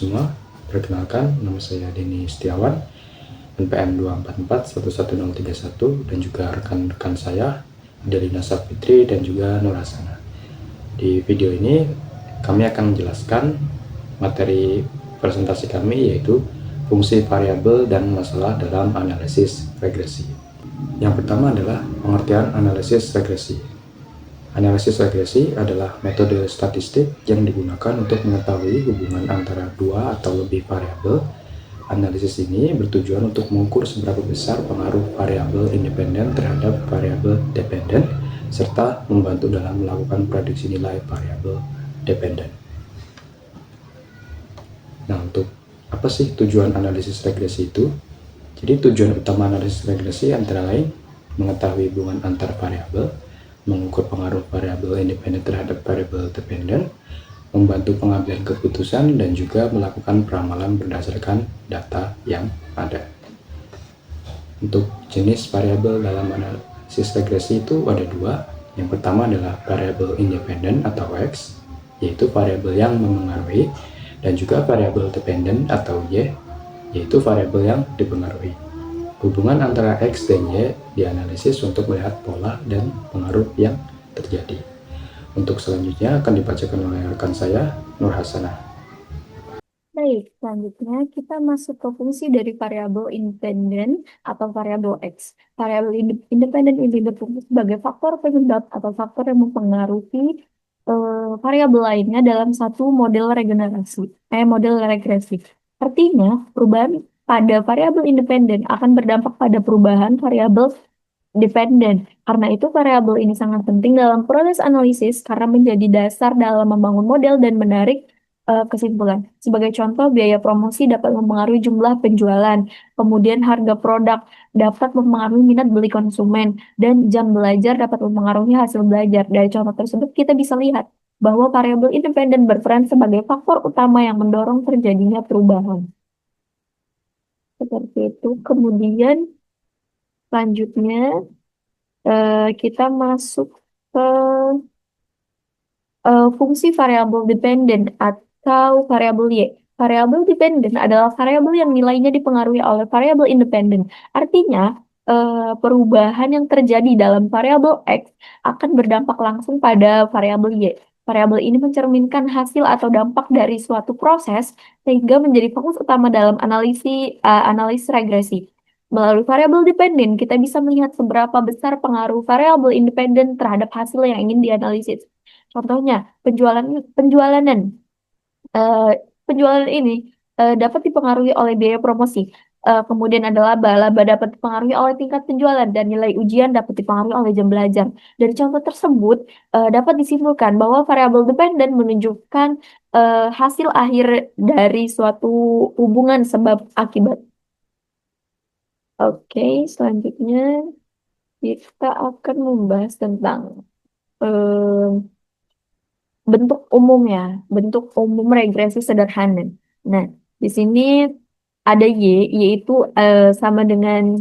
semua, perkenalkan nama saya Denny Setiawan, NPM 244-11031, dan juga rekan-rekan saya Delina Sapitri dan juga Nur Hasana. Di video ini kami akan menjelaskan materi presentasi kami, yaitu fungsi variabel dan masalah dalam analisis regresi. Yang pertama adalah pengertian analisis regresi. Analisis regresi adalah metode statistik yang digunakan untuk mengetahui hubungan antara dua atau lebih variabel. Analisis ini bertujuan untuk mengukur seberapa besar pengaruh variabel independen terhadap variabel dependen, serta membantu dalam melakukan prediksi nilai variabel dependen. Nah, untuk apa sih tujuan analisis regresi itu? Jadi tujuan utama analisis regresi antara lain mengetahui hubungan antar variabel, mengukur pengaruh variabel independen terhadap variabel dependen, membantu pengambilan keputusan, dan juga melakukan peramalan berdasarkan data yang ada. Untuk jenis variabel dalam analisis regresi itu ada dua. Yang pertama adalah variabel independen atau X, yaitu variabel yang memengaruhi, dan juga variabel dependen atau Y, yaitu variabel yang dipengaruhi. Hubungan antara X dan Y dianalisis untuk melihat pola dan pengaruh yang terjadi. Untuk selanjutnya akan dibacakan oleh rekan saya, Nur Hasana. Baik, selanjutnya kita masuk ke fungsi dari variabel independen atau variabel X. Variabel independen ini berfungsi sebagai faktor penyebab atau faktor yang mempengaruhi variabel lainnya dalam satu model model regresi. Artinya, perubahan pada variabel independen akan berdampak pada perubahan variabel dependen. Karena itu, variabel ini sangat penting dalam proses analisis karena menjadi dasar dalam membangun model dan menarik kesimpulan. Sebagai contoh, biaya promosi dapat mempengaruhi jumlah penjualan, kemudian harga produk dapat mempengaruhi minat beli konsumen, dan jam belajar dapat mempengaruhi hasil belajar. Dari contoh tersebut, kita bisa lihat bahwa variabel independen berperan sebagai faktor utama yang mendorong terjadinya perubahan. Seperti itu. Kemudian, selanjutnya, kita masuk ke fungsi variabel dependen atau variabel Y. Variabel dependen adalah variabel yang nilainya dipengaruhi oleh variabel independen. Artinya, perubahan yang terjadi dalam variabel X akan berdampak langsung pada variabel Y. Variabel ini mencerminkan hasil atau dampak dari suatu proses sehingga menjadi fokus utama dalam analisis regresi. Melalui variabel dependen, kita bisa melihat seberapa besar pengaruh variabel independen terhadap hasil yang ingin dianalisis. Contohnya, penjualanan. Eh, penjualan ini dapat dipengaruhi oleh biaya promosi. Kemudian ada laba. Laba dapat dipengaruhi oleh tingkat penjualan dan nilai ujian dapat dipengaruhi oleh jam belajar. Dari contoh tersebut, dapat disimpulkan bahwa variabel dependen menunjukkan hasil akhir dari suatu hubungan sebab akibat. Oke, selanjutnya kita akan membahas tentang bentuk umumnya, bentuk umum regresi sederhana. Nah, di sini ada Y, yaitu sama dengan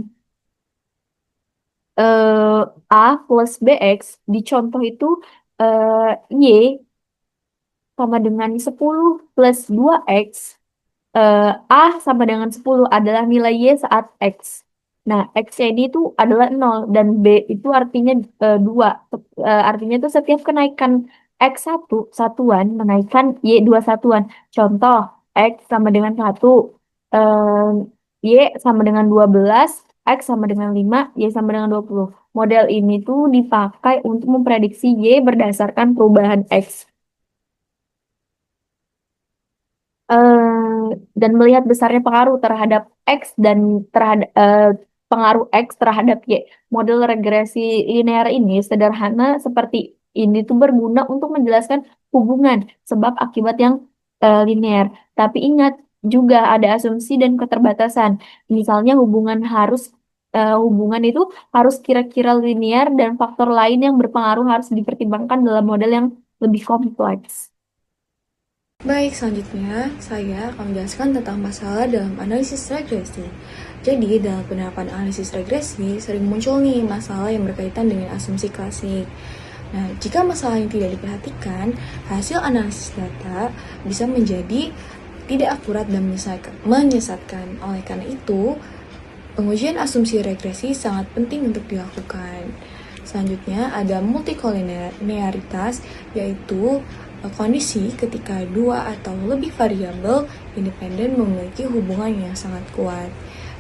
A plus BX. Di contoh itu, Y sama dengan 10 plus 2X. A sama dengan 10 adalah nilai Y saat X. Nah, X-nya ini itu adalah 0 dan B itu artinya 2. Artinya itu setiap kenaikan X1 satuan menaikkan Y2 satuan. Contoh, X sama dengan 1, Y sama dengan 12, X sama dengan 5, Y sama dengan 20. Model ini tuh dipakai untuk memprediksi Y berdasarkan perubahan X. Dan melihat besarnya pengaruh terhadap X dan terhadap pengaruh X terhadap Y. Model regresi linear ini sederhana seperti ini tuh berguna untuk menjelaskan hubungan sebab akibat yang linear. Tapi ingat juga ada asumsi dan keterbatasan. Misalnya hubungan itu harus kira-kira linear dan faktor lain yang berpengaruh harus dipertimbangkan dalam model yang lebih kompleks. Baik, selanjutnya saya akan menjelaskan tentang masalah dalam analisis regresi. Jadi, dalam penerapan analisis regresi, sering muncul nih masalah yang berkaitan dengan asumsi klasik. Nah, jika masalah yang tidak diperhatikan, hasil analisis data bisa menjadi tidak akurat dan menyesatkan. Oleh karena itu, pengujian asumsi regresi sangat penting untuk dilakukan. Selanjutnya ada multikolinearitas, yaitu kondisi ketika dua atau lebih variabel independen memiliki hubungan yang sangat kuat.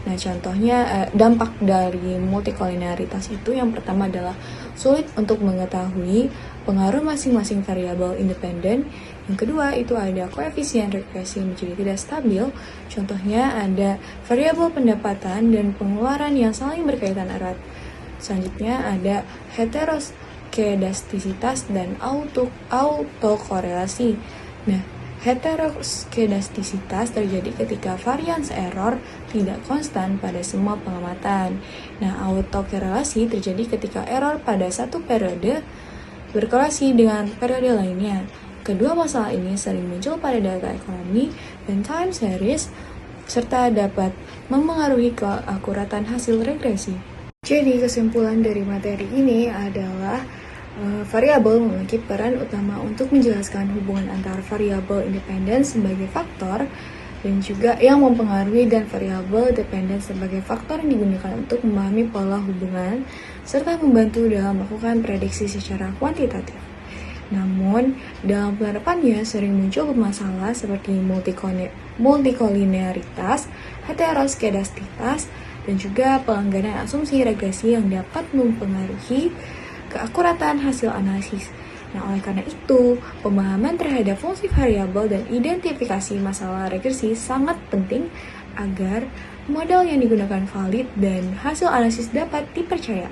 Nah, contohnya dampak dari multikolinearitas itu yang pertama adalah sulit untuk mengetahui pengaruh masing-masing variabel independen. Yang kedua itu ada koefisien regresi menjadi tidak stabil. Contohnya ada variabel pendapatan dan pengeluaran yang saling berkaitan erat. Selanjutnya ada heteroskedastisitas dan autokorelasi. Nah, heteroskedastisitas terjadi ketika varians error tidak konstan pada semua pengamatan. Nah, autokorelasi terjadi ketika error pada satu periode berkorelasi dengan periode lainnya. Kedua masalah ini sering muncul pada data ekonomi dan time series, serta dapat mempengaruhi keakuratan hasil regresi. Jadi, kesimpulan dari materi ini adalah variabel memiliki peran utama untuk menjelaskan hubungan antar variabel independen sebagai faktor dan juga yang mempengaruhi, dan variabel dependen sebagai faktor yang digunakan untuk memahami pola hubungan serta membantu dalam melakukan prediksi secara kuantitatif. Namun, dalam penerapannya sering muncul masalah seperti multikolinearitas, heteroskedastisitas, dan juga pelanggaran asumsi regresi yang dapat mempengaruhi keakuratan hasil analisis. Nah, oleh karena itu, pemahaman terhadap fungsi variabel dan identifikasi masalah regresi sangat penting agar model yang digunakan valid dan hasil analisis dapat dipercaya.